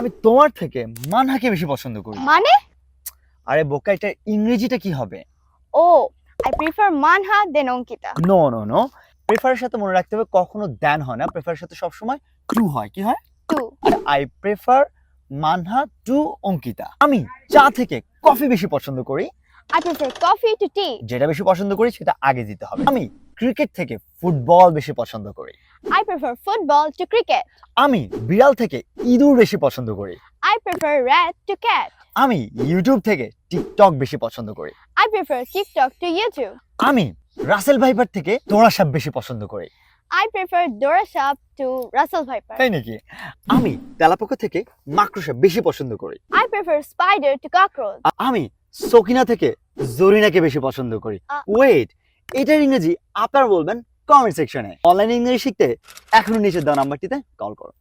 আমি তোমার থেকে মানহাকে বেশি পছন্দ করি। মানে? আরে বোকা, এটা ইংরেজিটা কি হবে? ও, I prefer Manha than Ankita. No no no, প্রেফারের সাথে মনে রাখতে হবে কখনো দেন হয় না, প্রেফারের সাথে সবসময় টু হয়। কি হয়? Too. আর I prefer Manha to Ankita. আমি চা থেকে কফি বেশি পছন্দ করি। I prefer coffee to tea. যেটা বেশি পছন্দ করি সেটা আগে দিতে হবে। আমি ক্রিকেট থেকে ফুটবল বেশি পছন্দ করি। I prefer football to cricket. আমি বিড়াল থেকে ইঁদুর বেশি পছন্দ করি। I prefer rat to cat. আমি ইউটিউব থেকে টিকটক বেশি পছন্দ করি। I prefer TikTok to YouTube. আমি রাসেল ভাইপার থেকে তোড়া সাপ বেশি পছন্দ করি। I prefer Dora Sharp to Russell Viper. তাই নাকি? আমি তেলাপোকা থেকে মাকড়সা বেশি পছন্দ করি। I prefer spider to cockroach. আমি সকিনা থেকে জরিনাকে বেশি পছন্দ করি। ওয়েট, এটার ইংরেজি আপনারা বলবেন কমেন্ট সেকশনে। অনলাইন ইংরেজি শিখতে এখনো নিচে দেওয়া নাম্বারটিতে কল করুন।